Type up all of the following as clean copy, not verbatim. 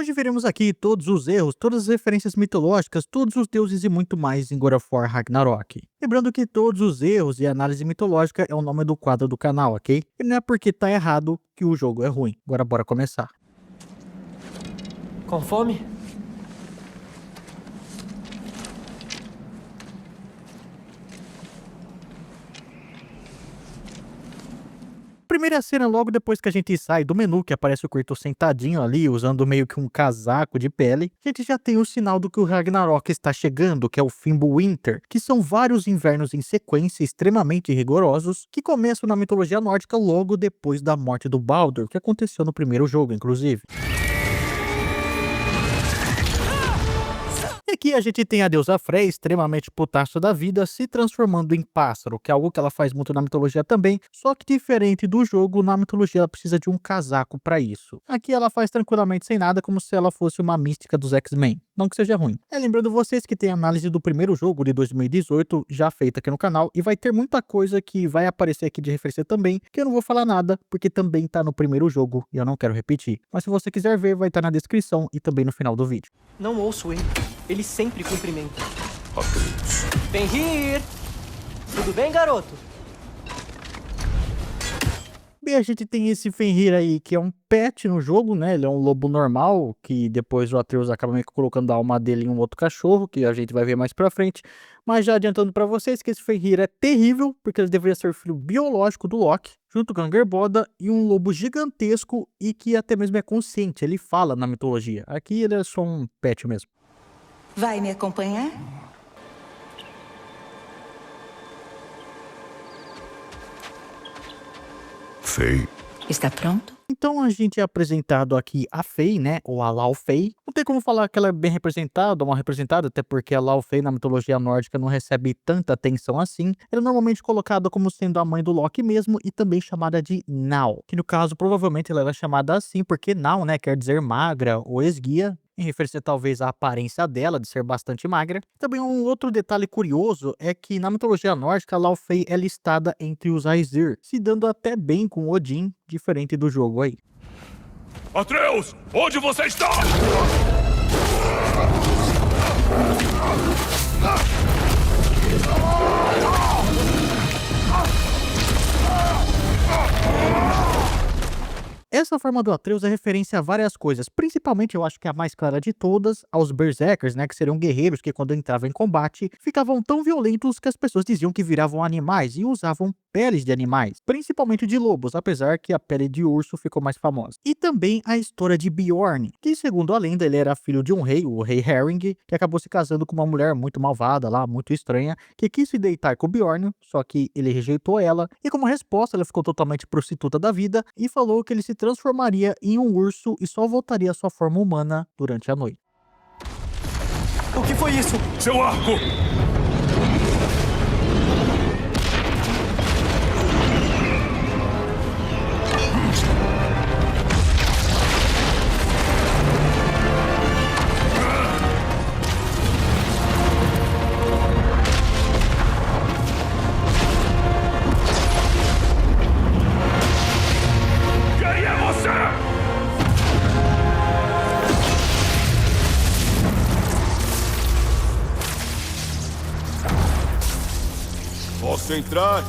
Hoje veremos aqui todos os erros, todas as referências mitológicas, todos os deuses e muito mais em God of War Ragnarok. Lembrando que todos os erros e análise mitológica é o nome do quadro do canal, ok? E não é porque tá errado que o jogo é ruim. Agora bora começar. Com fome? Primeira cena logo depois que a gente sai do menu, que aparece o Kratos sentadinho ali, usando meio que um casaco de pele, a gente já tem o sinal do que o Ragnarok está chegando, que é o Fimbulwinter, que são vários invernos em sequência extremamente rigorosos, que começam na mitologia nórdica logo depois da morte do Baldur, que aconteceu no primeiro jogo, inclusive. E aqui a gente tem a deusa Freyja, extremamente putaça da vida, se transformando em pássaro, que é algo que ela faz muito na mitologia também, só que diferente do jogo, na mitologia ela precisa de um casaco pra isso. Aqui ela faz tranquilamente sem nada, como se ela fosse uma mística dos X-Men. Não que seja ruim. Lembrando vocês que tem análise do primeiro jogo de 2018 já feita aqui no canal, e vai ter muita coisa que vai aparecer aqui de referência também, que eu não vou falar nada, porque também tá no primeiro jogo e eu não quero repetir. Mas se você quiser ver, vai estar na descrição e também no final do vídeo. Não ouço ele. Ele sempre cumprimenta. Atreus. Fenrir! Tudo bem, garoto? Bem, a gente tem esse Fenrir aí, que é um pet no jogo, né? Ele é um lobo normal, que depois o Atreus acaba meio que colocando a alma dele em um outro cachorro, que a gente vai ver mais pra frente. Mas já adiantando pra vocês que esse Fenrir é terrível, porque ele deveria ser filho biológico do Loki, junto com a Angerboda, e um lobo gigantesco e que até mesmo é consciente, ele fala na mitologia. Aqui ele é só um pet mesmo. Vai me acompanhar? Fei. Está pronto? Então a gente é apresentado aqui a Fei, né, ou a Laufey. Não tem como falar que ela é bem representada ou mal representada, até porque a Laufey na mitologia nórdica não recebe tanta atenção assim. Ela é normalmente colocada como sendo a mãe do Loki mesmo e também chamada de Nau, que no caso provavelmente ela era chamada assim porque Nau, né, quer dizer magra ou esguia, em referência talvez à aparência dela, de ser bastante magra. Também um outro detalhe curioso é que na mitologia nórdica, Laufey é listada entre os Aesir, se dando até bem com Odin, diferente do jogo aí. Atreus! Onde você está? Essa forma do Atreus é referência a várias coisas, principalmente eu acho que a mais clara de todas, aos Berserkers, né, que seriam guerreiros que quando entravam em combate, ficavam tão violentos que as pessoas diziam que viravam animais e usavam peles de animais, principalmente de lobos, apesar que a pele de urso ficou mais famosa. E também a história de Bjorn, que segundo a lenda ele era filho de um rei, o rei Herring, que acabou se casando com uma mulher muito malvada lá, muito estranha, que quis se deitar com Bjorn, só que ele rejeitou ela, e como resposta ela ficou totalmente prostituta da vida e falou que ele se transformaria em um urso e só voltaria à sua forma humana durante a noite. O que foi isso? Seu arco! Quem é você? Posso entrar?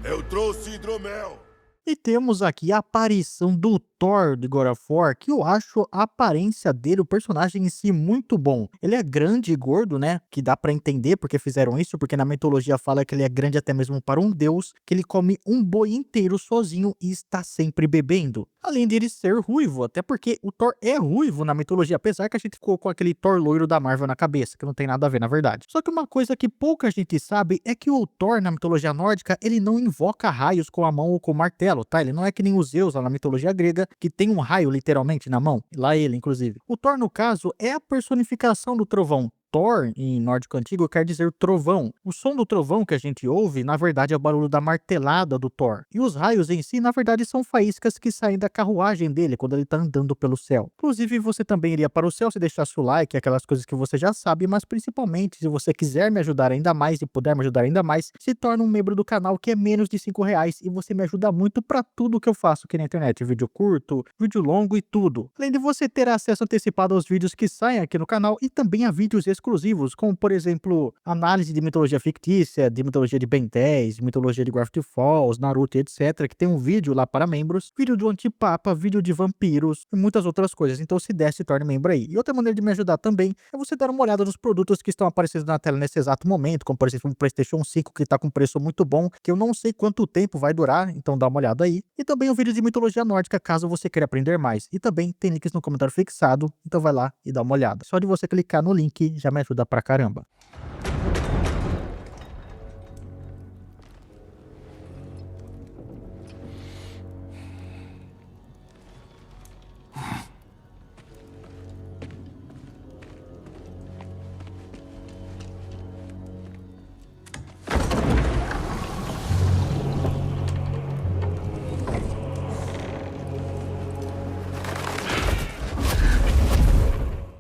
Eu trouxe hidromel. E temos aqui a aparição do Thor de God of War, que eu acho a aparência dele, o personagem em si, muito bom. Ele é grande e gordo, né? Que dá pra entender porque fizeram isso, porque na mitologia fala que ele é grande até mesmo para um deus, que ele come um boi inteiro sozinho e está sempre bebendo. Além de ele ser ruivo, até porque o Thor é ruivo na mitologia, apesar que a gente ficou com aquele Thor loiro da Marvel na cabeça, que não tem nada a ver na verdade. Só que uma coisa que pouca gente sabe é que o Thor na mitologia nórdica, ele não invoca raios com a mão ou com o martelo, tá? Ele não é que nem os Zeus lá na mitologia grega, que tem um raio literalmente na mão. Lá ele, inclusive. O Thor, no caso, é a personificação do trovão. Thor, em nórdico antigo, quer dizer trovão. O som do trovão que a gente ouve, na verdade, é o barulho da martelada do Thor. E os raios em si, na verdade, são faíscas que saem da carruagem dele quando ele tá andando pelo céu. Inclusive, você também iria para o céu se deixasse o like, aquelas coisas que você já sabe, mas principalmente, se você quiser me ajudar ainda mais e puder me ajudar ainda mais, se torna um membro do canal, que é menos de R$5 e você me ajuda muito pra tudo que eu faço aqui na internet, vídeo curto, vídeo longo e tudo. Além de você ter acesso antecipado aos vídeos que saem aqui no canal e também a vídeos exclusivos, como por exemplo, análise de mitologia fictícia, de mitologia de Ben 10, mitologia de Gravity Falls, Naruto e etc, que tem um vídeo lá para membros, vídeo do Antipapa, vídeo de vampiros e muitas outras coisas. Então se der, se torne membro aí. E outra maneira de me ajudar também é você dar uma olhada nos produtos que estão aparecendo na tela nesse exato momento, como por exemplo um PlayStation 5 que tá com preço muito bom, que eu não sei quanto tempo vai durar, então dá uma olhada aí. E também o vídeo de mitologia nórdica, caso você queira aprender mais. E também tem links no comentário fixado, então vai lá e dá uma olhada. Só de você clicar no link já me ajuda pra caramba.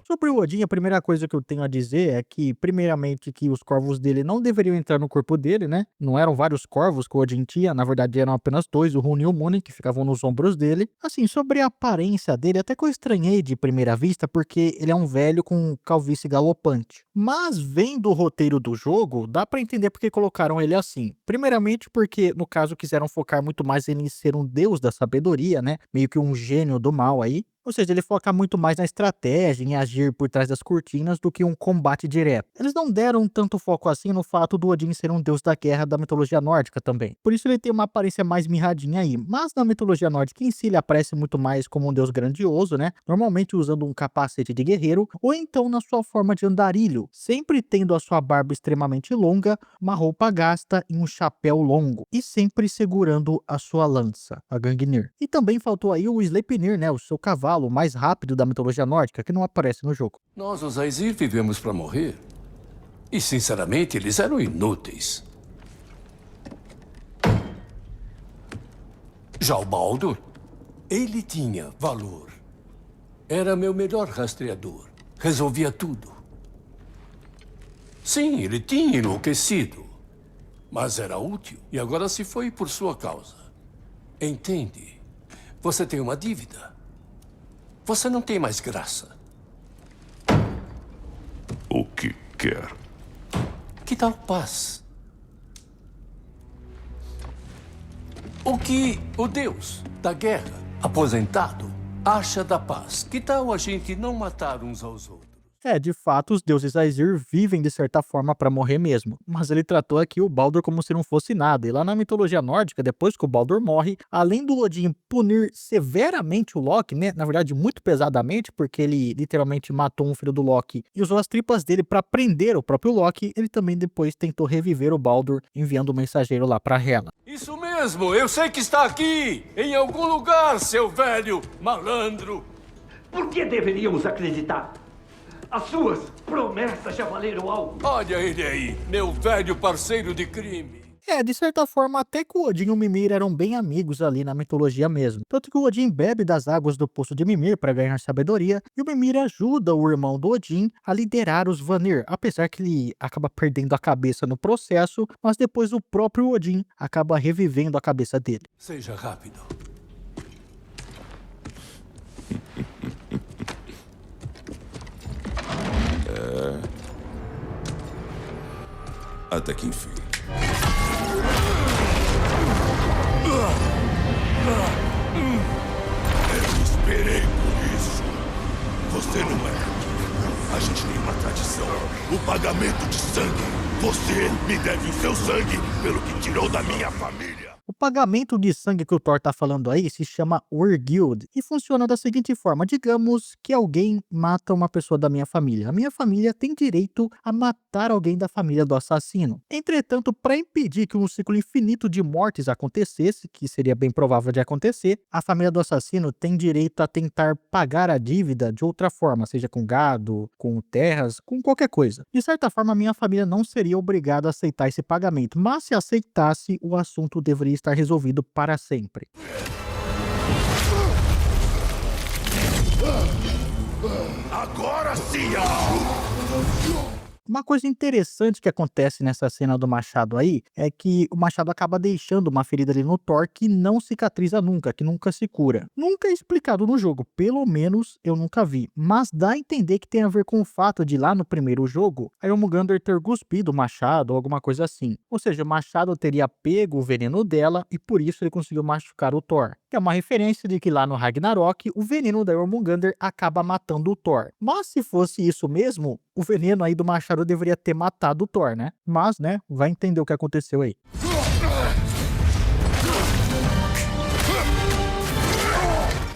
Sobre o Odin, a primeira coisa que eu tenho a dizer é que, primeiramente, que os corvos dele não deveriam entrar no corpo dele, né? Não eram vários corvos que o Odin tinha, na verdade eram apenas dois, o Rune e o Munin, que ficavam nos ombros dele. Assim, sobre a aparência dele, até que eu estranhei de primeira vista, porque ele é um velho com calvície galopante. Mas, vendo o roteiro do jogo, dá pra entender porque colocaram ele assim. Primeiramente porque, no caso, quiseram focar muito mais em ser um deus da sabedoria, né? Meio que um gênio do mal aí. Ou seja, ele foca muito mais na estratégia, em agir por trás das cortinas, do que um combate direto. Eles não deram tanto foco assim no fato do Odin ser um deus da guerra da mitologia nórdica também. Por isso ele tem uma aparência mais mirradinha aí. Mas na mitologia nórdica em si ele aparece muito mais como um deus grandioso, né? Normalmente usando um capacete de guerreiro, ou então na sua forma de andarilho, sempre tendo a sua barba extremamente longa, uma roupa gasta e um chapéu longo, e sempre segurando a sua lança, a Gungnir. E também faltou aí o Sleipnir, né? O seu cavalo mais rápido da mitologia nórdica, que não aparece no jogo. Nós, os Aesir, vivemos para morrer. E, sinceramente, eles eram inúteis. Já o Baldur, ele tinha valor. Era meu melhor rastreador. Resolvia tudo. Sim, ele tinha enlouquecido. Mas era útil. E agora se foi por sua causa. Entende? Você tem uma dívida. Você não tem mais graça. O que quer? Que tal paz? O que o deus da guerra, aposentado, acha da paz? Que tal a gente não matar uns aos outros? É, de fato, os deuses Aesir vivem de certa forma pra morrer mesmo, mas ele tratou aqui o Baldur como se não fosse nada, e lá na mitologia nórdica, depois que o Baldur morre, além do Odin punir severamente o Loki, né, na verdade muito pesadamente, porque ele literalmente matou um filho do Loki e usou as tripas dele pra prender o próprio Loki, ele também depois tentou reviver o Baldur, enviando um mensageiro lá pra Hela. Isso mesmo, eu sei que está aqui, em algum lugar, seu velho malandro. Por que deveríamos acreditar? As suas promessas já valeram algo. Olha ele aí, meu velho parceiro de crime. É, de certa forma, até que o Odin e o Mimir eram bem amigos ali na mitologia mesmo. Tanto que o Odin bebe das águas do poço de Mimir para ganhar sabedoria, e o Mimir ajuda o irmão do Odin a liderar os Vanir, apesar que ele acaba perdendo a cabeça no processo, mas depois o próprio Odin acaba revivendo a cabeça dele. Seja rápido. Até que enfim. Eu esperei por isso. Você não é. A gente tem uma tradição. O pagamento de sangue. Você me deve o seu sangue pelo que tirou da minha família. O pagamento de sangue que o Thor tá falando aí se chama Wergild e funciona da seguinte forma: digamos que alguém mata uma pessoa da minha família. A minha família tem direito a matar alguém da família do assassino. Entretanto, para impedir que um ciclo infinito de mortes acontecesse, que seria bem provável de acontecer, a família do assassino tem direito a tentar pagar a dívida de outra forma, seja com gado, com terras, com qualquer coisa. De certa forma, a minha família não seria obrigada a aceitar esse pagamento, mas se aceitasse, o assunto deveria estar resolvido para sempre. Agora sim! Uma coisa interessante que acontece nessa cena do machado aí é que o machado acaba deixando uma ferida ali no Thor que não cicatriza nunca, que nunca se cura. Nunca é explicado no jogo, pelo menos eu nunca vi, mas dá a entender que tem a ver com o fato de lá no primeiro jogo a Jormungandr ter cuspido o machado ou alguma coisa assim. Ou seja, o machado teria pego o veneno dela e por isso ele conseguiu machucar o Thor. Que é uma referência de que lá no Ragnarok o veneno da Jormungandr acaba matando o Thor. Mas se fosse isso mesmo, o veneno aí do machado deveria ter matado o Thor, né? Mas, né, vai entender o que aconteceu aí.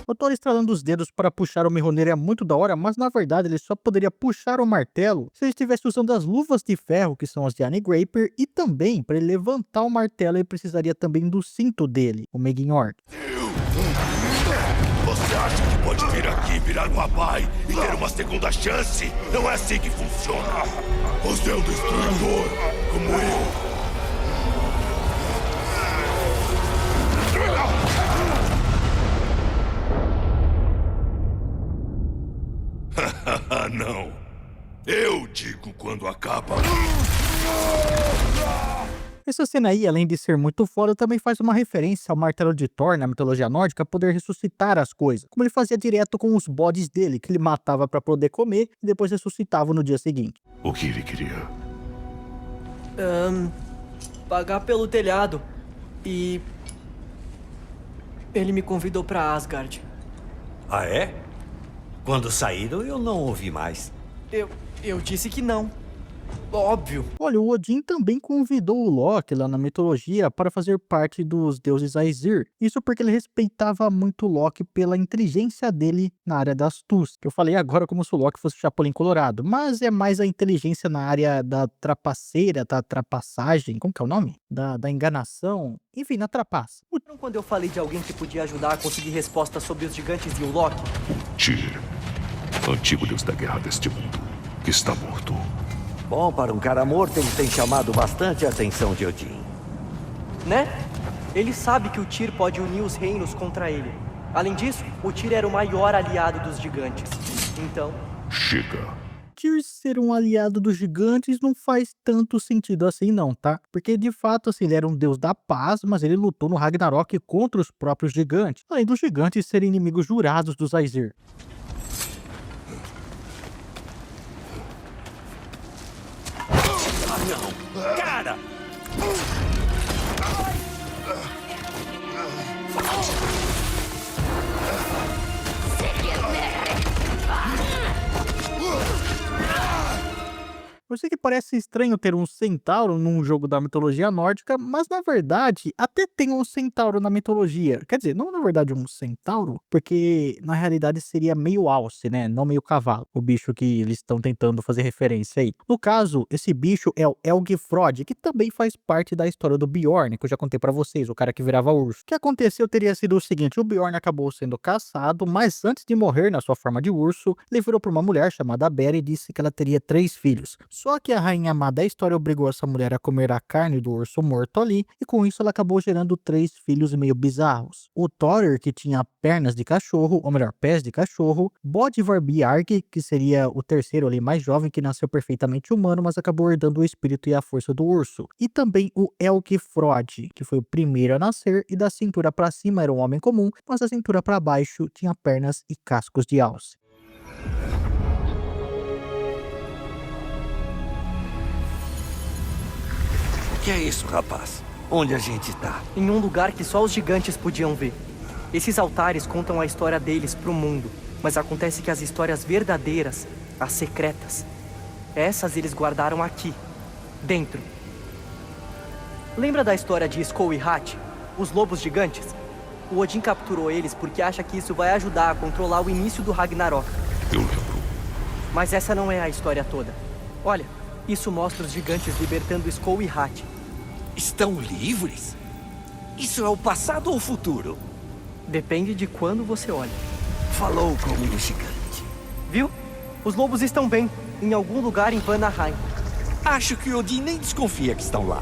O Thor estralando os dedos para puxar o Mjolnir é muito da hora, mas na verdade ele só poderia puxar o martelo se ele estivesse usando as luvas de ferro, que são as de Annie Graper, e também, para ele levantar o martelo, ele precisaria também do cinto dele, o Meginord. Você acha que pode vir aqui, virar papai e ter uma segunda chance? Não é assim que funciona. Você é um destruidor, como eu. Não. Eu digo quando acaba. Essa cena aí, além de ser muito foda, também faz uma referência ao martelo de Thor na mitologia nórdica poder ressuscitar as coisas, como ele fazia direto com os bodes dele, que ele matava para poder comer e depois ressuscitava no dia seguinte. O que ele queria? Pagar pelo telhado. E... ele me convidou pra Asgard. Ah, é? Quando saíram, eu não ouvi mais. Eu disse que não. Óbvio. Olha, o Odin também convidou o Loki lá na mitologia para fazer parte dos deuses Aesir. Isso porque ele respeitava muito o Loki pela inteligência dele na área da astúcia. Que eu falei agora como se o Loki fosse o Chapolin Colorado, mas é mais a inteligência na área da trapaceira, da trapaçagem, como que é o nome? Da enganação, enfim, na trapaça. Quando eu falei de alguém que podia ajudar a conseguir respostas sobre os gigantes e o Loki, Tyr, antigo deus da guerra deste mundo, que está morto. Bom, para um cara morto, ele tem chamado bastante a atenção de Odin. né? Ele sabe que o Tyr pode unir os reinos contra ele. Além disso, o Tyr era o maior aliado dos gigantes. Então... Chega. Tyr ser um aliado dos gigantes não faz tanto sentido assim não, tá? Porque de fato, assim, ele era um deus da paz, mas ele lutou no Ragnarok contra os próprios gigantes, além dos gigantes serem inimigos jurados dos Aesir. Ah, não! Cara! Eu sei que parece estranho ter um centauro num jogo da mitologia nórdica, mas na verdade até tem um centauro na mitologia. Quer dizer, não na verdade um centauro, porque na realidade seria meio alce, né? Não meio cavalo, o bicho que eles estão tentando fazer referência aí. No caso, esse bicho é o Helgifrod, que também faz parte da história do Bjorn, que eu já contei pra vocês, o cara que virava urso. O que aconteceu teria sido o seguinte: o Bjorn acabou sendo caçado, mas antes de morrer na sua forma de urso, ele virou pra uma mulher chamada Bera e disse que ela teria 3 filhos. Só que a rainha má da história obrigou essa mulher a comer a carne do urso morto ali, e com isso ela acabou gerando 3 filhos meio bizarros. O Thorir, que tinha pernas de cachorro, ou melhor, pés de cachorro, Bodvar Bjarg, que seria o terceiro ali mais jovem, que nasceu perfeitamente humano, mas acabou herdando o espírito e a força do urso. E também o Helgifrod, que foi o primeiro a nascer, e da cintura para cima era um homem comum, mas da cintura para baixo tinha pernas e cascos de alce. O que é isso, rapaz? Onde a gente tá? em um lugar que só os gigantes podiam ver. Esses altares contam a história deles pro mundo, mas acontece que as histórias verdadeiras, as secretas, essas eles guardaram aqui, dentro. Lembra da história de Skoll e Hat? Os lobos gigantes. O Odin capturou eles porque acha que isso vai ajudar a controlar o início do Ragnarok. Eu lembro. Mas essa não é a história toda. Olha, isso mostra os gigantes libertando Skoll e Hat. Estão livres? Isso é o passado ou o futuro? Depende de quando você olha. Falou como um gigante. Viu? Os lobos estão bem, em algum lugar em Vanaheim. Acho que Odin nem desconfia que estão lá.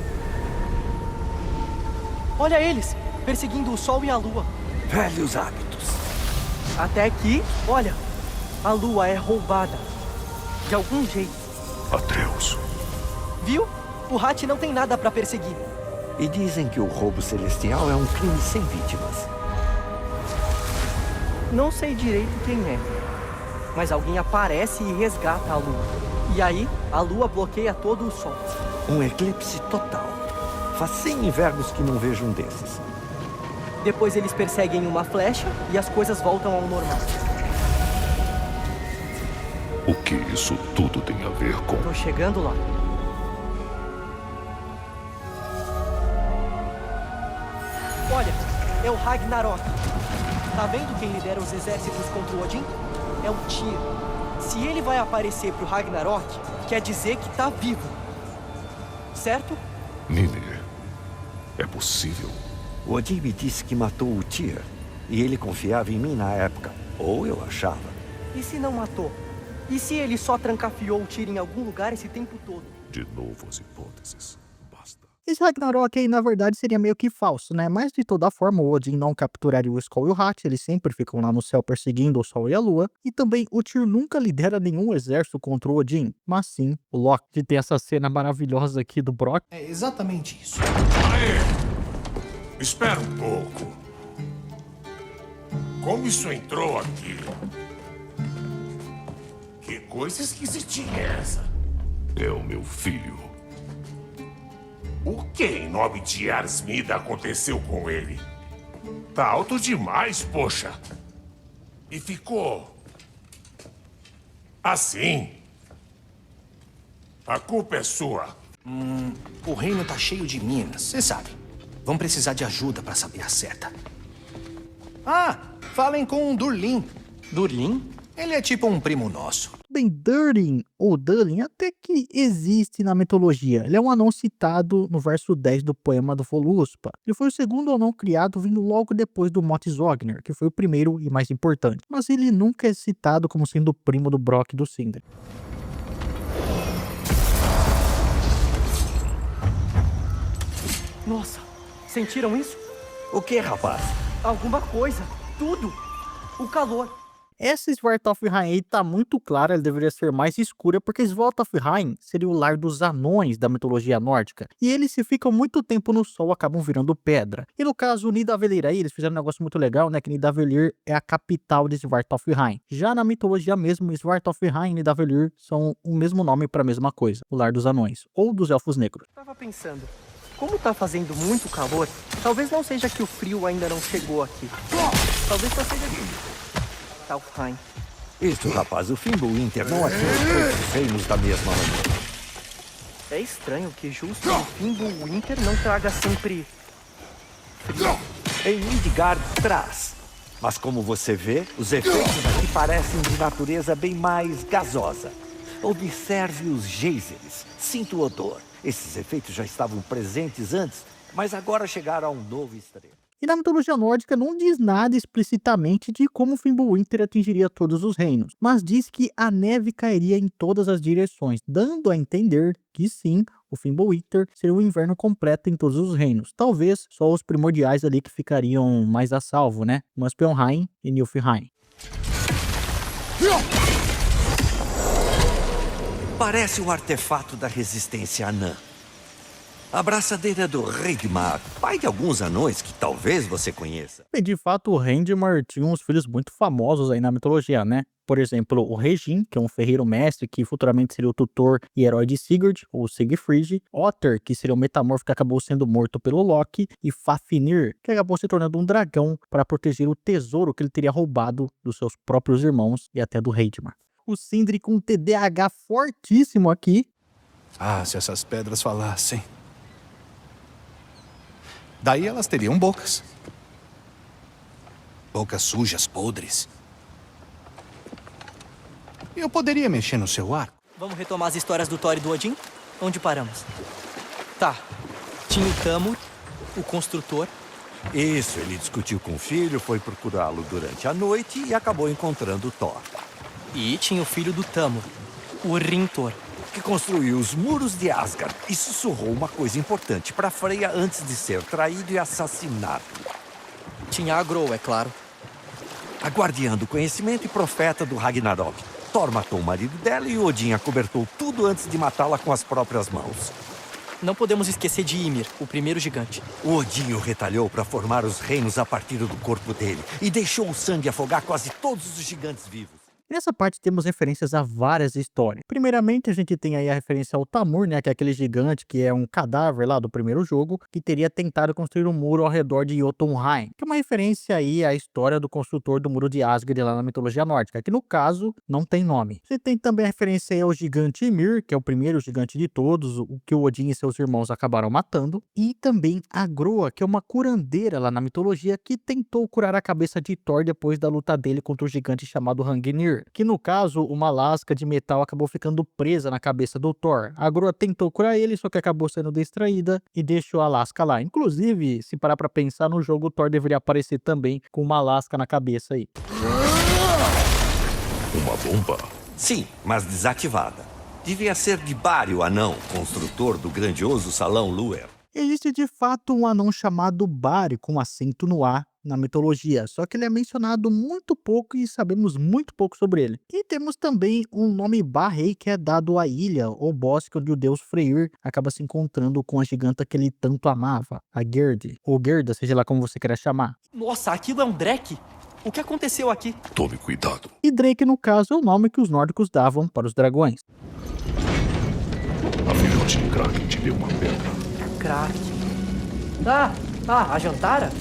Olha eles, perseguindo o sol e a lua. Velhos hábitos. Até que, olha, a lua é roubada. De algum jeito. Atreus. Viu? O Hat não tem nada pra perseguir. E dizem que o roubo celestial é um crime sem vítimas. Não sei direito quem é. Mas alguém aparece e resgata a lua. E aí, a lua bloqueia todo o sol. Um eclipse total. Faz 100 invernos que não vejo um desses. Depois eles perseguem uma flecha e as coisas voltam ao normal. O que isso tudo tem a ver com... Tô chegando lá. Olha, é o Ragnarok. Tá vendo quem lidera os exércitos contra o Odin? É o Tyr. Se ele vai aparecer pro Ragnarok, quer dizer que tá vivo. Certo? Mimir, é possível? O Odin me disse que matou o Tyr. E ele confiava em mim na época. Ou eu achava. E se não matou? E se ele só trancafiou o Tyr em algum lugar esse tempo todo? De novo as hipóteses. Basta. Esse Ragnarok aí, na verdade, seria meio que falso, né? Mas de toda forma, o Odin não capturaria o Skoll e o Hat, eles sempre ficam lá no céu perseguindo o Sol e a Lua. E também o Tyr nunca lidera nenhum exército contra o Odin, mas sim o Loki. Que tem essa cena maravilhosa aqui do Brock. É exatamente isso. Aê! Espera um pouco. Como isso entrou aqui? Que coisa esquisitinha é essa? É o meu filho. O que em nome de Arsmida aconteceu com ele? Tá alto demais, poxa. E ficou... assim. A culpa é sua. O reino tá cheio de minas, você sabe. Vão precisar de ajuda pra saber a seta. Ah, falem com o Durlin. Durlin? Ele é tipo um primo nosso. Bem, Durin, ou Durin, até que existe na mitologia. Ele é um anão citado no verso 10 do poema do Voluspa. Ele foi o segundo anão criado vindo logo depois do Mothsogner, que foi o primeiro e mais importante. Mas ele nunca é citado como sendo o primo do Brock e do Sindri. Nossa, sentiram isso? O que, rapaz? Alguma coisa. Tudo. O calor. Essa Svartalfheim aí tá muito clara, ele deveria ser mais escura, porque Svartalfheim seria o lar dos anões da mitologia nórdica. E eles, se ficam muito tempo no sol, acabam virando pedra. E no caso, Nidavellir aí, eles fizeram um negócio muito legal, né? Que Nidavellir é a capital de Svartalfheim. Já na mitologia mesmo, Svartalfheim e Nidavellir são o mesmo nome para a mesma coisa, o lar dos anões, ou dos elfos negros. Tava pensando, como tá fazendo muito calor, talvez não seja que o frio ainda não chegou aqui. Talvez só seja que... Talfheim. Isso, rapaz, o Fimbulwinter não atinge todos os reinos da mesma maneira. É estranho que justo o Fimbulwinter não traga sempre... frio. Em Midgard traz. Mas como você vê, os efeitos aqui parecem de natureza bem mais gasosa. Observe os geysers, sinta o odor. Esses efeitos já estavam presentes antes, mas agora chegaram a um novo extremo. E na mitologia nórdica não diz nada explicitamente de como Fimbulwinter atingiria todos os reinos, mas diz que a neve cairia em todas as direções, dando a entender que sim, o Fimbulwinter seria o inverno completo em todos os reinos. Talvez só os primordiais ali que ficariam mais a salvo, né? Muspelheim e Niflheim. Parece um artefato da resistência anã. A braçadeira do Reidmar, pai de alguns anões que talvez você conheça. Bem, de fato, o Reidmar tinha uns filhos muito famosos aí na mitologia, né? Por exemplo, o Regin, que é um ferreiro mestre que futuramente seria o tutor e herói de Sigurd, ou Siegfried. Otter, que seria o metamorfo que acabou sendo morto pelo Loki. E Fafnir, que acabou se tornando um dragão para proteger o tesouro que ele teria roubado dos seus próprios irmãos e até do Reidmar. O Sindri com um TDAH fortíssimo aqui. Ah, se essas pedras falassem. Daí elas teriam bocas. Bocas sujas, podres. Eu poderia mexer no seu arco. Vamos retomar as histórias do Thor e do Odin? Onde paramos? Tá. Tinha o Tamur, o construtor. Isso, ele discutiu com o filho, foi procurá-lo durante a noite e acabou encontrando Thor, E tinha o filho do Tamur, o Rintor. que construiu os muros de Asgard e sussurrou uma coisa importante para Freya antes de ser traído e assassinado. Tinha a Grow, é claro. A guardiã do conhecimento e profeta do Ragnarok. Thor matou o marido dela e Odin acobertou tudo antes de matá-la com as próprias mãos. Não podemos esquecer de Ymir, o primeiro gigante. O Odin o retalhou para formar os reinos a partir do corpo dele e deixou o sangue afogar quase todos os gigantes vivos. E nessa parte temos referências a várias histórias. Primeiramente, a gente tem aí a referência ao Tamur, né, que é aquele gigante que é um cadáver lá do primeiro jogo, que teria tentado construir um muro ao redor de Jotunheim, que é uma referência aí à história do construtor do muro de Asgard lá na mitologia nórdica, que no caso não tem nome. Você tem também a referência aí ao gigante Ymir, que é o primeiro gigante de todos, o que o Odin e seus irmãos acabaram matando, e também a Groa, que é uma curandeira lá na mitologia que tentou curar a cabeça de Thor depois da luta dele contra o gigante chamado Hrungnir, que no caso, uma lasca de metal acabou ficando presa na cabeça do Thor. A Groa tentou curar ele, só que acabou sendo distraída e deixou a lasca lá. Inclusive, se parar pra pensar no jogo, o Thor deveria aparecer também com uma lasca na cabeça aí. Uma bomba? Sim, mas desativada. Devia ser de Bari, o anão, construtor do grandioso salão Luer. Existe de fato um anão chamado Bari, com acento no A, na mitologia, só que ele é mencionado muito pouco e sabemos muito pouco sobre ele. E temos também um nome Barrei que é dado à ilha ou bosque onde o deus Freyr acaba se encontrando com a giganta que ele tanto amava, a Gerd, ou Gerda, seja lá como você queira chamar. Nossa, aquilo é um Drek? O que aconteceu aqui? Tome cuidado. E Drake, no caso, é o nome que os nórdicos davam para os dragões. A filhote de Kraken te deu uma pedra. Kraken. A Jantara?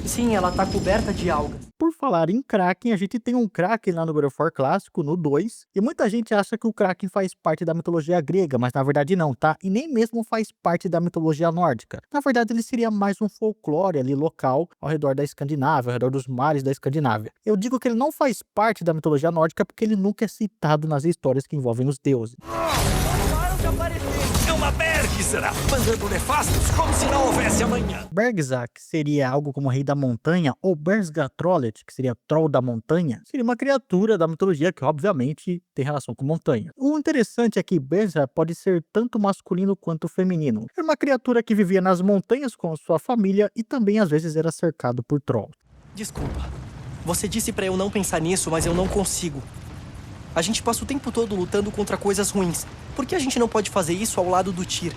Sim, ela tá coberta de algas. Por falar em Kraken, a gente tem um Kraken lá no God of War clássico, no 2, e muita gente acha que o Kraken faz parte da mitologia grega, mas na verdade não, tá? E nem mesmo faz parte da mitologia nórdica. Na verdade, ele seria mais um folclore ali local, ao redor da Escandinávia, ao redor dos mares da Escandinávia. Eu digo que ele não faz parte da mitologia nórdica porque ele nunca é citado nas histórias que envolvem os deuses. Pararam de aparecer! É uma Bergzara, mandando nefastos como se não houvesse amanhã. Bergzak seria algo como Rei da Montanha, ou Bergsgatrollet, que seria Troll da Montanha, seria uma criatura da mitologia que obviamente tem relação com montanha. O interessante é que Bergzak pode ser tanto masculino quanto feminino. Era uma criatura que vivia nas montanhas com sua família e também às vezes era cercado por trolls. Desculpa. Você disse pra eu não pensar nisso, mas eu não consigo. A gente passa o tempo todo lutando contra coisas ruins. Por que a gente não pode fazer isso ao lado do Tyr?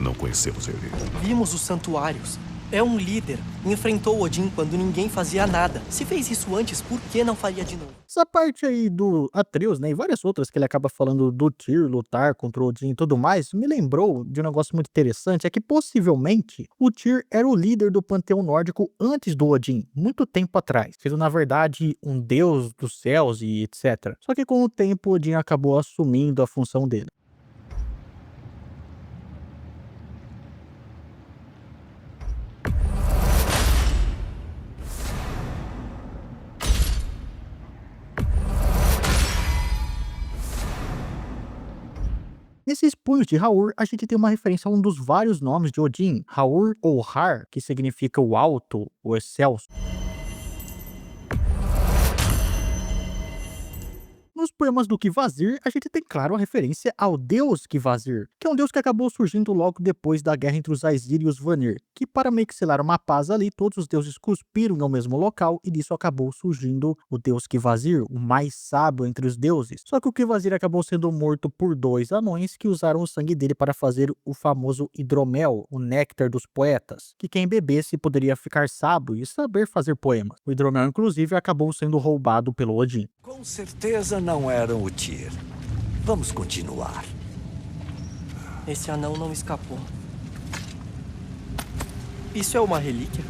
Não conhecemos ele. Vimos os santuários. É um líder. Enfrentou Odin quando ninguém fazia nada. Se fez isso antes, por que não faria de novo? Essa parte aí do Atreus, né, e várias outras que ele acaba falando do Tyr lutar contra o Odin e tudo mais, me lembrou de um negócio muito interessante, é que possivelmente o Tyr era o líder do panteão nórdico antes do Odin, muito tempo atrás, sendo na verdade um deus dos céus e etc. Só que com o tempo Odin acabou assumindo a função dele. Nesses punhos de Haur, a gente tem uma referência a um dos vários nomes de Odin, Haur ou Har, que significa o alto, o excelso. Nos poemas do Kvasir, a gente tem, claro, a referência ao deus Kvasir, que é um deus que acabou surgindo logo depois da guerra entre os Aesir e os Vanir, que para meio que selar uma paz ali, todos os deuses cuspiram ao mesmo local e disso acabou surgindo o deus Kvasir, o mais sábio entre os deuses. Só que o Kvasir acabou sendo morto por 2 anões que usaram o sangue dele para fazer o famoso hidromel, o néctar dos poetas, que quem bebesse poderia ficar sábio e saber fazer poemas. O hidromel, inclusive, acabou sendo roubado pelo Odin. Com certeza não eram o Tyr. Vamos continuar. Esse anão não escapou. Isso é uma relíquia?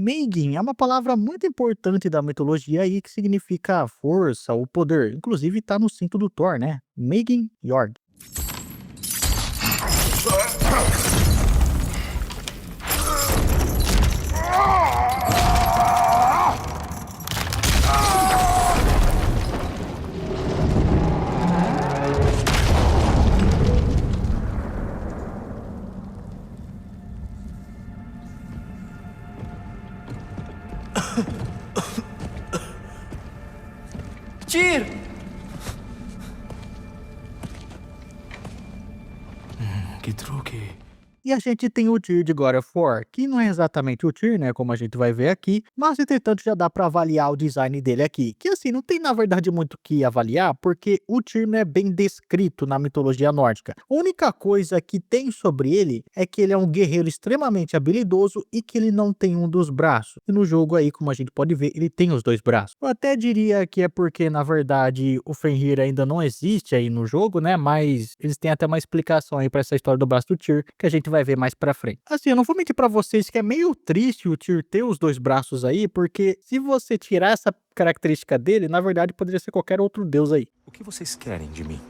Meigin é uma palavra muito importante da mitologia aí que significa força ou poder. Inclusive tá no cinto do Thor, né? Meigin Jorg. Tyr! Que truque. E a gente tem o Tyr de God of War, que não é exatamente o Tyr, né, como a gente vai ver aqui, mas entretanto já dá pra avaliar o design dele aqui, que assim, não tem na verdade muito o que avaliar, porque o Tyr não é bem descrito na mitologia nórdica. A única coisa que tem sobre ele é que ele é um guerreiro extremamente habilidoso e que ele não tem um dos braços. E no jogo aí, como a gente pode ver, ele tem os dois braços. Eu até diria que é porque, na verdade, o Fenrir ainda não existe aí no jogo, né, mas eles têm até uma explicação aí pra essa história do braço do Tyr, que a gente vai ver mais pra frente. Assim, eu não vou mentir pra vocês que é meio triste o Tyr ter os dois braços aí, porque se você tirar essa característica dele, na verdade poderia ser qualquer outro deus aí. O que vocês querem de mim?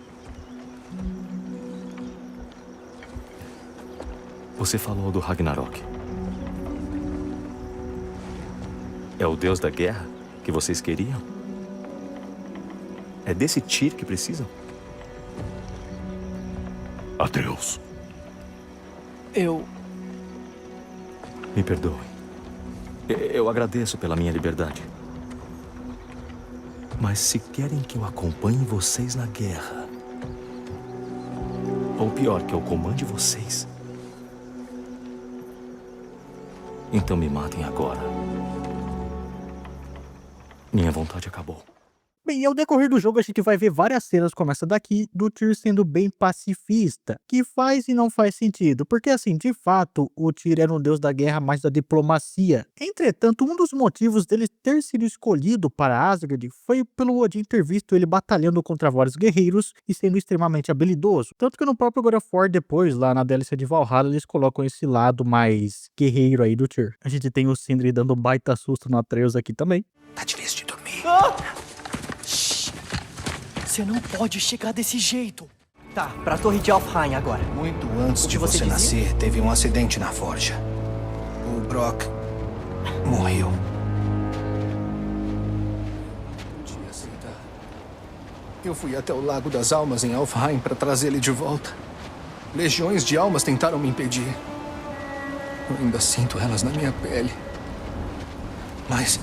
Você falou do Ragnarok. É o deus da guerra que vocês queriam? É desse Tyr que precisam? Atreus. Me perdoem. Eu agradeço pela minha liberdade. Mas se querem que eu acompanhe vocês na guerra, ou pior, que eu comande vocês, então me matem agora. Minha vontade acabou. Bem, ao decorrer do jogo a gente vai ver várias cenas como essa daqui, do Tyr sendo bem pacifista, que faz e não faz sentido, porque assim, de fato, o Tyr era um deus da guerra mais da diplomacia. Entretanto, um dos motivos dele ter sido escolhido para Asgard foi pelo Odin ter visto ele batalhando contra vários guerreiros e sendo extremamente habilidoso. Tanto que no próprio God of War, depois, lá na DLC de Valhalla, eles colocam esse lado mais guerreiro aí do Tyr. A gente tem o Sindri dando um baita susto no Atreus aqui também. Tá difícil de dormir. Você não pode chegar desse jeito. Tá, pra Torre de Alfheim agora. Muito antes O que de você você dizia? nascer, teve um acidente na forja. O Brock morreu. Podia aceitar. Eu fui até o Lago das Almas em Alfheim para trazê-lo de volta. Legiões de almas tentaram me impedir. Eu ainda sinto elas na minha pele. Mas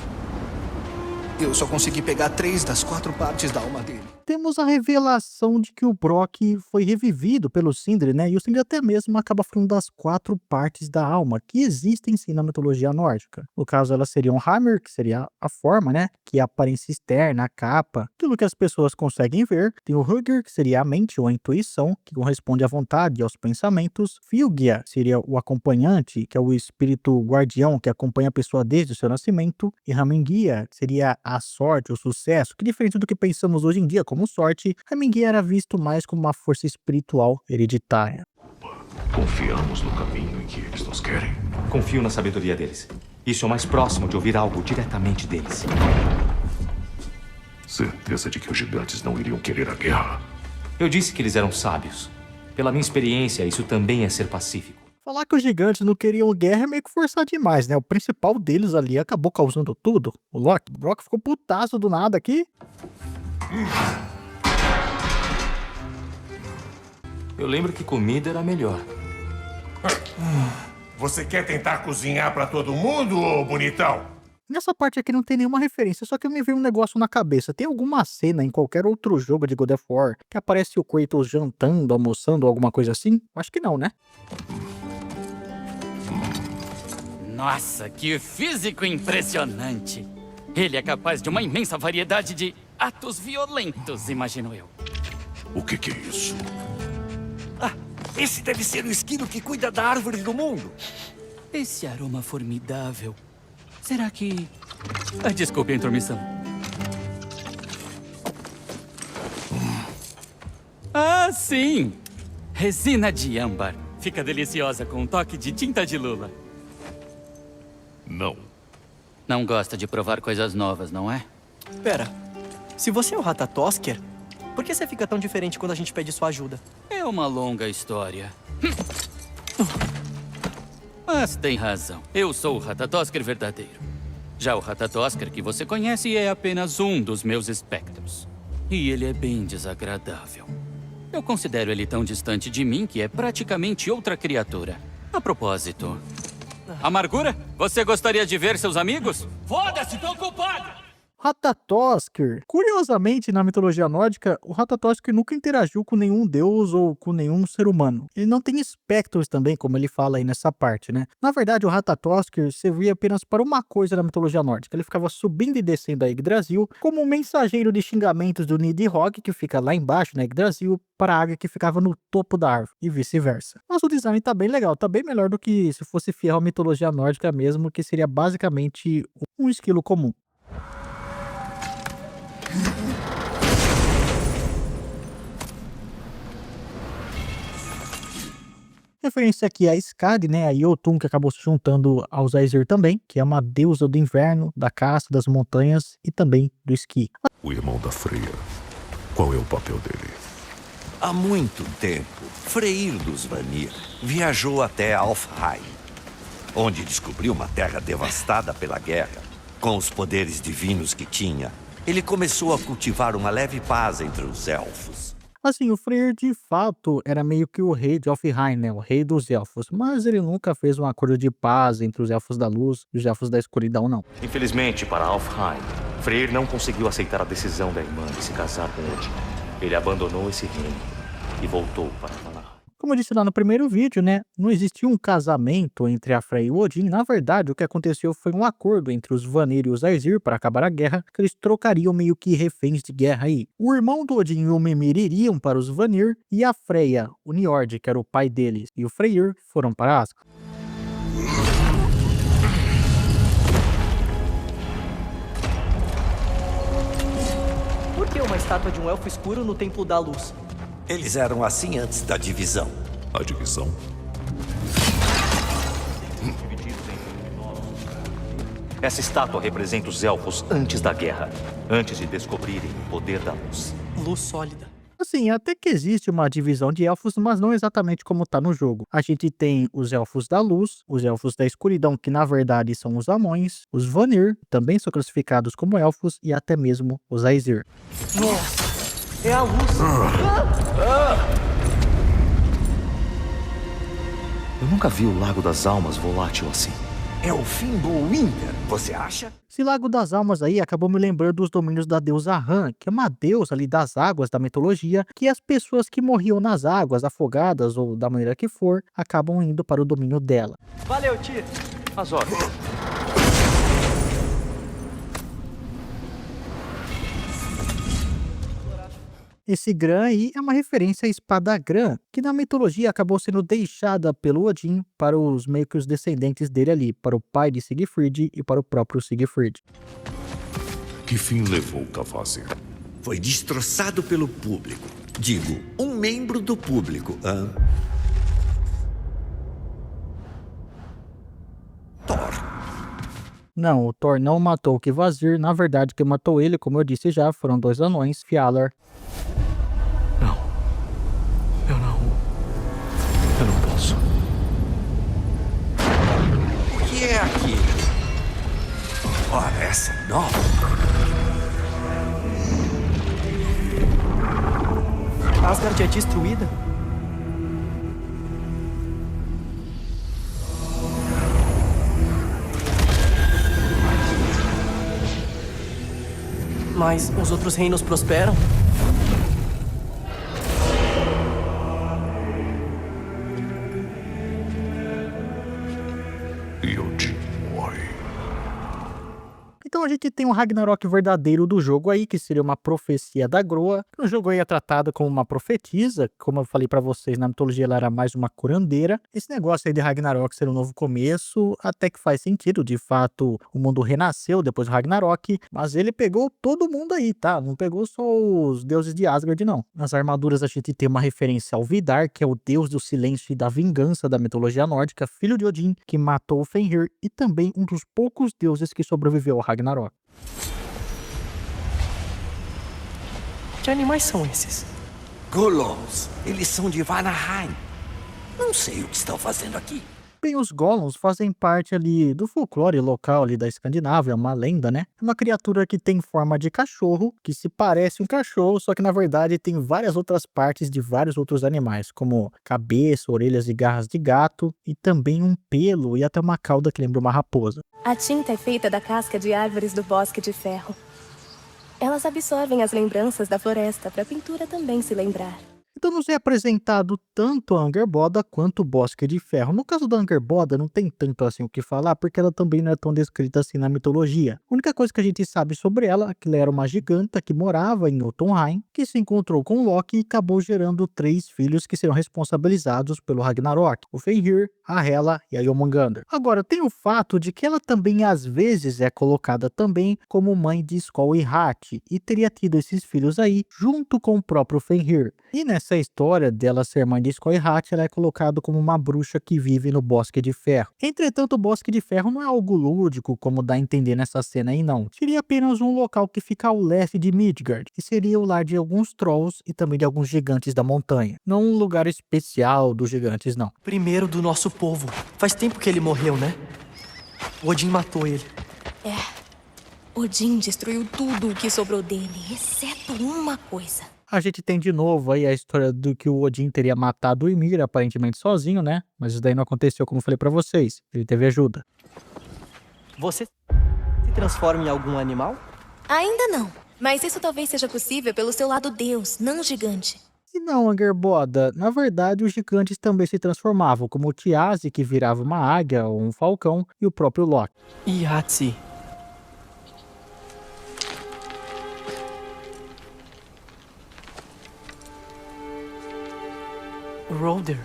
eu só consegui pegar 3 das 4 partes da alma dele. Temos a revelação de que o Brock foi revivido pelo Sindri, né? E o Sindri até mesmo acaba falando das 4 partes da alma que existem sim na mitologia nórdica. No caso, elas seriam Hammer, que seria a forma, né? Que é a aparência externa, a capa, aquilo que as pessoas conseguem ver. Tem o Hugr, que seria a mente ou a intuição, que corresponde à vontade e aos pensamentos. Fylgja seria o acompanhante, que é o espírito guardião que acompanha a pessoa desde o seu nascimento. E Hamingia seria a sorte, o sucesso, que diferente do que pensamos hoje em dia como sorte, Hamingia era visto mais como uma força espiritual hereditária. Confiamos no caminho em que eles nos querem. Confio na sabedoria deles. Isso é o mais próximo de ouvir algo diretamente deles. Certeza de que os gigantes não iriam querer a guerra. Eu disse que eles eram sábios. Pela minha experiência, isso também é ser pacífico. Falar que os gigantes não queriam guerra é meio que forçar demais, né? O principal deles ali acabou causando tudo. O Loki. O Brock ficou putaço do nada aqui. Eu lembro que comida era melhor. Você quer tentar cozinhar pra todo mundo, ô bonitão? Nessa parte aqui não tem nenhuma referência, só que me veio um negócio na cabeça. Tem alguma cena em qualquer outro jogo de God of War que aparece o Kratos jantando, almoçando, alguma coisa assim? Acho que não, né? Nossa, que físico impressionante! Ele é capaz de uma imensa variedade de atos violentos, imagino eu. O que é isso? Esse deve ser o esquilo que cuida da árvore do mundo. Esse aroma formidável. Será que... desculpe a intromissão. Ah, sim! Resina de âmbar. Fica deliciosa com um toque de tinta de lula. Não. Não gosta de provar coisas novas, não é? Pera, se você é o Ratatosker, por que você fica tão diferente quando a gente pede sua ajuda? É uma longa história. Mas tem razão. Eu sou o Ratatosker verdadeiro. Já o Ratatosker que você conhece é apenas um dos meus espectros. E ele é bem desagradável. Eu considero ele tão distante de mim que é praticamente outra criatura. A propósito... Amargura, você gostaria de ver seus amigos? Foda-se, tô ocupado! Ratatosker. Curiosamente, na mitologia nórdica, o Ratatosker nunca interagiu com nenhum deus ou com nenhum ser humano. Ele não tem espectros também, como ele fala aí nessa parte, né? Na verdade, o Ratatosker servia apenas para uma coisa na mitologia nórdica. Ele ficava subindo e descendo a Yggdrasil como um mensageiro de xingamentos do Nidhogg, que fica lá embaixo na Yggdrasil, para a águia que ficava no topo da árvore, e vice-versa. Mas o design tá bem legal, tá bem melhor do que se fosse fiel à mitologia nórdica mesmo, que seria basicamente um esquilo comum. Referência aqui a Skadi, né, a Jotun, que acabou se juntando aos Aesir também, que é uma deusa do inverno, da caça, das montanhas e também do esqui. O irmão da Freya. Qual é o papel dele? Há muito tempo, Freyr dos Vanir viajou até Alfheim, onde descobriu uma terra devastada pela guerra. Com os poderes divinos que tinha, ele começou a cultivar uma leve paz entre os elfos. Assim, o Freyr de fato era meio que o rei de Alfheim, né, o rei dos elfos, mas ele nunca fez um acordo de paz entre os elfos da luz e os elfos da escuridão, não. Infelizmente, para Alfheim, Freyr não conseguiu aceitar a decisão da irmã de se casar com Odin. Ele abandonou esse reino e voltou para Valar. Como eu disse lá no primeiro vídeo, né, não existia um casamento entre a Freya e o Odin. Na verdade, o que aconteceu foi um acordo entre os Vanir e os Aesir para acabar a guerra, que eles trocariam meio que reféns de guerra aí. O irmão do Odin e o Mimir iriam para os Vanir, e a Freya, o Njord, que era o pai deles, e o Freyr foram para Asgard. Por que uma estátua de um elfo escuro no Templo da Luz? Eles eram assim antes da divisão. A divisão? Essa estátua representa os elfos antes da guerra, antes de descobrirem o poder da luz. Luz sólida. Assim, até que existe uma divisão de elfos, mas não exatamente como tá no jogo. A gente tem os elfos da luz, os elfos da escuridão, que na verdade são os anões, os Vanir, também são classificados como elfos, e até mesmo os Aesir. Nossa, é a luz. Eu nunca vi o Lago das Almas volátil assim. É o Fimbulwinter, você acha? Esse Lago das Almas aí acabou me lembrando dos domínios da deusa Ran, que é uma deusa ali das águas da mitologia, que as pessoas que morriam nas águas, afogadas ou da maneira que for, acabam indo para o domínio dela. Valeu, Tyr. As ordens. Esse Gran aí é uma referência à espada Gran, que na mitologia acabou sendo deixada pelo Odin para os meio que os descendentes dele ali, para o pai de Siegfried e para o próprio Siegfried. Que fim levou Kvasir? Foi destroçado pelo público. Digo, um membro do público. Thor. Não, o Thor não matou o Kvasir. Na verdade, quem matou ele, como eu disse já, foram dois anões, Fjalar. Eu não posso. O que é aquilo? Ora, essa é nova. Asgard é destruída? Mas os outros reinos prosperam? Então Então a gente tem o Ragnarok verdadeiro do jogo aí, que seria uma profecia da Groa. No jogo aí é tratada como uma profetisa, como eu falei pra vocês, na mitologia ela era mais uma curandeira. Esse negócio aí de Ragnarok ser um novo começo, até que faz sentido, de fato o mundo renasceu depois do Ragnarok, mas ele pegou todo mundo aí, tá? Não pegou só os deuses de Asgard, não. Nas armaduras a gente tem uma referência ao Vidar, que é o deus do silêncio e da vingança da mitologia nórdica, filho de Odin, que matou o Fenrir, e também um dos poucos deuses que sobreviveu ao Ragnarok. Que animais são esses? Golems, eles são de Vanaheim. Não sei o que estão fazendo aqui. Bem, os Golems fazem parte ali do folclore local ali da Escandinávia, é uma lenda, né? É uma criatura que tem forma de cachorro, que se parece um cachorro, só que na verdade tem várias outras partes de vários outros animais, como cabeça, orelhas e garras de gato, e também um pelo e até uma cauda que lembra uma raposa. A tinta é feita da casca de árvores do bosque de ferro. Elas absorvem as lembranças da floresta para a pintura também se lembrar. Então nos é apresentado tanto a Angerboda quanto o Bosque de Ferro. No caso da Angerboda não tem tanto assim o que falar, porque ela também não é tão descrita assim na mitologia. A única coisa que a gente sabe sobre ela é que ela era uma giganta que morava em Jotunheim, que se encontrou com Loki e acabou gerando 3 filhos que serão responsabilizados pelo Ragnarok: o Fenrir, a Hela e a Jormungandr. Agora, tem o fato de que ela também às vezes é colocada também como mãe de Skoll e Hati, e teria tido esses filhos aí junto com o próprio Fenrir. E nessa história dela ser mãe de Skoll e Hati, ela é colocada como uma bruxa que vive no Bosque de Ferro. Entretanto, o Bosque de Ferro não é algo lúdico, como dá a entender nessa cena aí não. Seria apenas um local que fica ao leste de Midgard, e seria o lar de alguns trolls e também de alguns gigantes da montanha. Não um lugar especial dos gigantes, não. Primeiro do nosso povo. Faz tempo que ele morreu, né? Odin matou ele. É. Odin destruiu tudo o que sobrou dele, exceto uma coisa. A gente tem de novo aí a história do que o Odin teria matado o Ymir, aparentemente sozinho, né? Mas isso daí não aconteceu, como eu falei pra vocês. Ele teve ajuda. Você se transforma em algum animal? Ainda não, mas isso talvez seja possível pelo seu lado deus, não gigante. E não, Angerboda, na verdade os gigantes também se transformavam, como o Thiazi, que virava uma águia ou um falcão, e o próprio Loki. E Hatsi? Roder.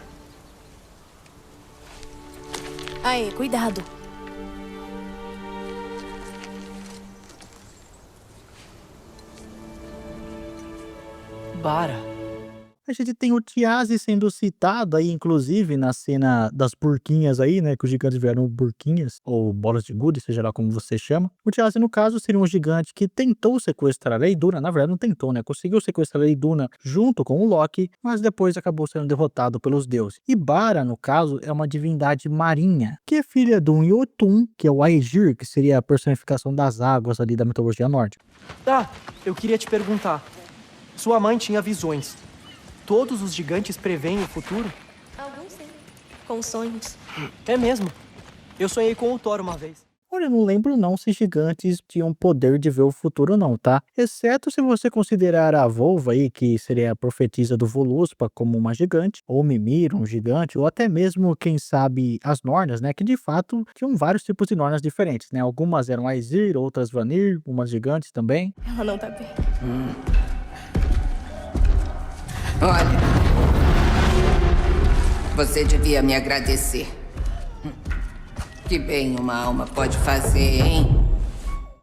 Aí, cuidado. Bara. A gente tem o Thiazi sendo citado aí, inclusive, na cena das burquinhas aí, né? Que os gigantes vieram burquinhas, ou bolas de gude, seja lá como você chama. O Thiazi, no caso, seria um gigante que tentou sequestrar a Iduna. Na verdade, não tentou, né? Conseguiu sequestrar a Iduna junto com o Loki, mas depois acabou sendo derrotado pelos deuses. E Bara, no caso, é uma divindade marinha, que é filha de um Jotun, que é o Aegir, que seria a personificação das águas ali da mitologia nórdica. Ah, eu queria te perguntar. Sua mãe tinha visões. Todos os gigantes preveem o futuro? Alguns sim. Com sonhos. É mesmo. Eu sonhei com o Thor uma vez. Olha, eu não lembro não se gigantes tinham poder de ver o futuro não, tá? Exceto se você considerar a Volva aí, que seria a profetisa do Voluspa, como uma gigante, ou Mimir, um gigante, ou até mesmo, quem sabe, as Nornas, né? Que de fato tinham vários tipos de Nornas diferentes, né? Algumas eram Aesir, outras Vanir, umas gigantes também. Ela não tá bem. Olha, você devia me agradecer. Que bem uma alma pode fazer, hein?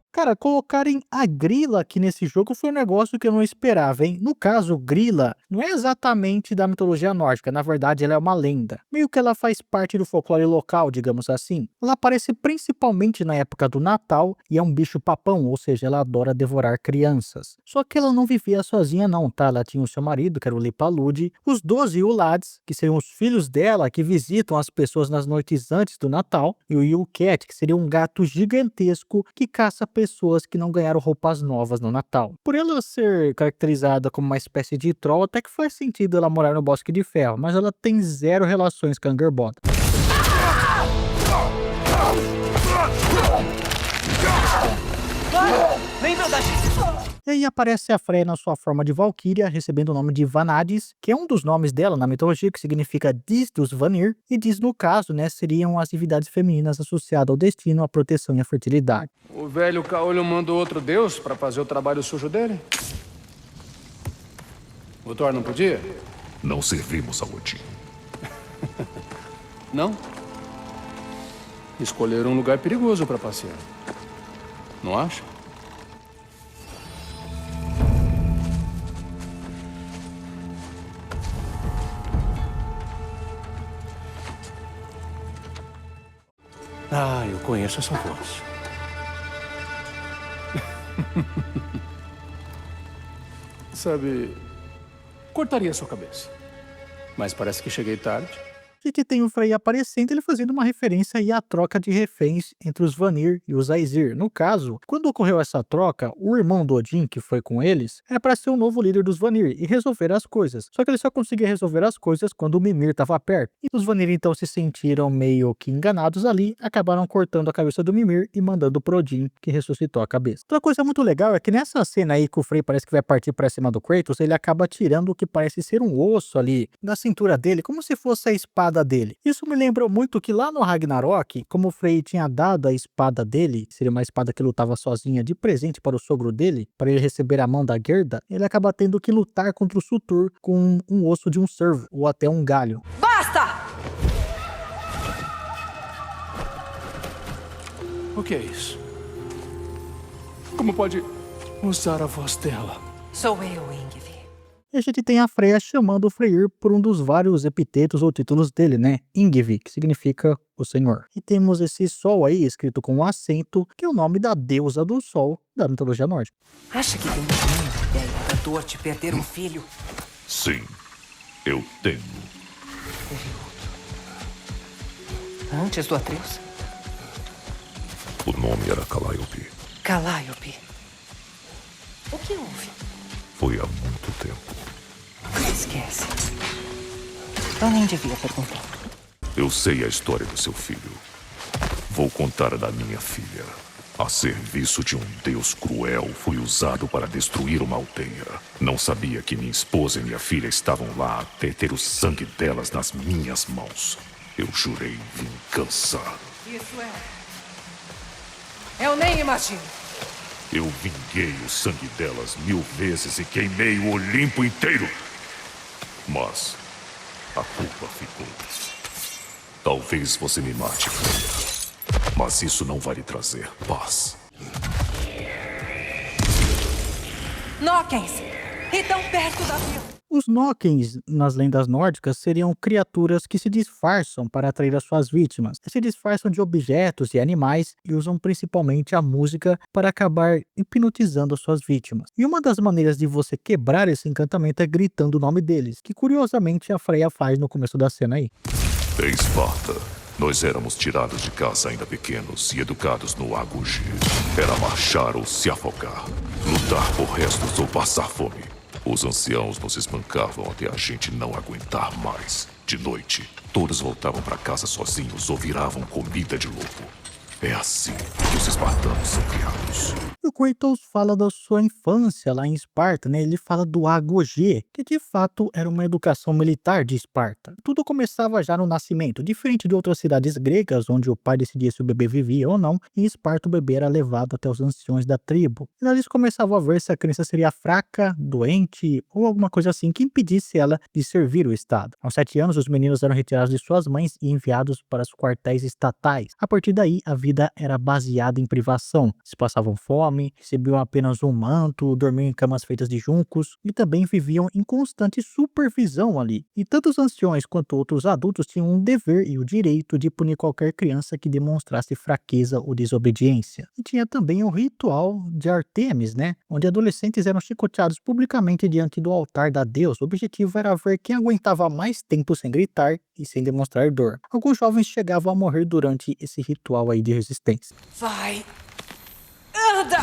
Cara, colocarem a Grilla aqui nesse jogo foi um negócio que eu não esperava, hein? No caso, Grilla não é exatamente da mitologia nórdica, na verdade ela é uma lenda. Meio que ela faz parte do folclore local, digamos assim. Ela aparece principalmente na época do Natal e é um bicho papão, ou seja, ela adora devorar crianças. Só que ela não vivia sozinha não, tá? Ela tinha o seu marido, que era o Lipalud, os 12 Ulads, que seriam os filhos dela, que visitam as pessoas nas noites antes do Natal, e o Yulcat, que seria um gato gigantesco que caça pessoas que não ganharam roupas novas no Natal. Por ela ser caracterizada como uma espécie de troll, até que faz sentido ela morar no Bosque de Ferro, mas ela tem zero relações com a Angerboda. Lembra da gente? E aí aparece a Freya na sua forma de Valkyria, recebendo o nome de Vanadis, que é um dos nomes dela na mitologia, que significa Dis dos Vanir, e Dis, no caso, né, seriam as divindades femininas associadas ao destino, à proteção e à fertilidade. O velho Caolho mandou outro deus pra fazer o trabalho sujo dele? O Thor não podia? Não servimos a Odin. Não? Escolheram um lugar perigoso pra passear. Não acha? Ah, eu conheço essa voz. Sabe, cortaria sua cabeça. Mas parece que cheguei tarde. A gente tem o Frey aparecendo, ele fazendo uma referência aí à troca de reféns entre os Vanir e os Aesir. No caso, quando ocorreu essa troca, o irmão do Odin, que foi com eles, era para ser o novo líder dos Vanir e resolver as coisas. Só que ele só conseguia resolver as coisas quando o Mimir estava perto. E os Vanir então se sentiram meio que enganados ali, acabaram cortando a cabeça do Mimir e mandando pro Odin, que ressuscitou a cabeça. Outra coisa muito legal é que nessa cena aí que o Frey parece que vai partir para cima do Kratos, ele acaba tirando o que parece ser um osso ali da cintura dele, como se fosse a espada dele. Isso me lembrou muito que lá no Ragnarok, como o Frey tinha dado a espada dele, seria uma espada que lutava sozinha, de presente para o sogro dele, para ele receber a mão da Gerda, ele acaba tendo que lutar contra o Surtur com um osso de um cervo, ou até um galho. Basta! O que é isso? Como pode usar a voz dela? Sou eu, Ingvi. E a gente tem a Freya chamando o Freyr por um dos vários epitetos ou títulos dele, né? Ingvi, que significa o Senhor. E temos esse sol aí, escrito com um acento, que é o nome da deusa do sol da mitologia nórdica. Acha que tem uma ideia da dor de perder um filho? Sim, eu tenho. Antes do Atreus? O nome era Calliope. Calliope. O que houve? Foi há muito tempo. Esquece. Eu nem devia perguntar. Eu sei a história do seu filho. Vou contar a da minha filha. A serviço de um deus cruel, fui usado para destruir uma aldeia. Não sabia que minha esposa e minha filha estavam lá até ter o sangue delas nas minhas mãos. Eu jurei vingança. Isso é... Eu nem imagino. Eu vinguei o sangue delas 1000 vezes e queimei o Olimpo inteiro. Mas a culpa ficou. Talvez você me mate, Freya. Mas isso não vai lhe trazer paz. Nokens! E tão perto da vila! Os Nokens, nas lendas nórdicas, seriam criaturas que se disfarçam para atrair as suas vítimas. Se disfarçam de objetos e animais e usam principalmente a música para acabar hipnotizando as suas vítimas. E uma das maneiras de você quebrar esse encantamento é gritando o nome deles, que curiosamente a Freya faz no começo da cena aí. Em Esparta, nós éramos tirados de casa ainda pequenos e educados no Agoge. Era marchar ou se afogar, lutar por restos ou passar fome. Os anciãos nos espancavam até a gente não aguentar mais. De noite, todos voltavam para casa sozinhos ou viravam comida de lobo. É assim que os espartanos são criados. O Kratos fala da sua infância lá em Esparta, né? Ele fala do Agoge, que de fato era uma educação militar de Esparta. Tudo começava já no nascimento, diferente de outras cidades gregas, onde o pai decidia se o bebê vivia ou não. Em Esparta o bebê era levado até os anciões da tribo. E eles começavam a ver se a criança seria fraca, doente ou alguma coisa assim que impedisse ela de servir o Estado. Aos 7 anos, os meninos eram retirados de suas mães e enviados para os quartéis estatais. A partir daí, a vida era baseada em privação. Se passavam fome, recebiam apenas um manto, dormiam em camas feitas de juncos e também viviam em constante supervisão ali. E tanto os anciões quanto outros adultos tinham um dever e o direito de punir qualquer criança que demonstrasse fraqueza ou desobediência. E tinha também o ritual de Artemis, né? Onde adolescentes eram chicoteados publicamente diante do altar da deusa. O objetivo era ver quem aguentava mais tempo sem gritar e sem demonstrar dor. Alguns jovens chegavam a morrer durante esse ritual aí de resistência. Vai! Anda!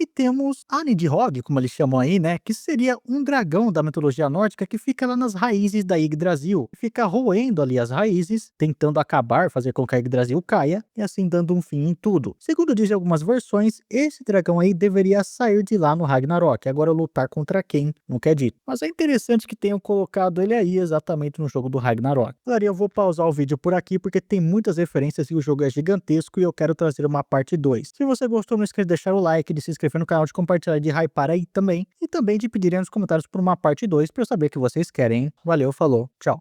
E temos a Nidhogg, como eles chamam aí, né, que seria um dragão da mitologia nórdica que fica lá nas raízes da Yggdrasil, fica roendo ali as raízes, tentando acabar, fazer com que a Yggdrasil caia, e assim dando um fim em tudo. Segundo dizem algumas versões, esse dragão aí deveria sair de lá no Ragnarok, agora lutar contra quem, nunca é dito. Mas é interessante que tenham colocado ele aí exatamente no jogo do Ragnarok. Galera, eu vou pausar o vídeo por aqui porque tem muitas referências e o jogo é gigantesco e eu quero trazer uma parte 2. Se você gostou, não esqueça de deixar o like, de se inscrever no canal, de compartilhar, de hypar aí também, e também de pedirem nos comentários por uma parte 2 para eu saber o que vocês querem, hein? Valeu, falou, tchau.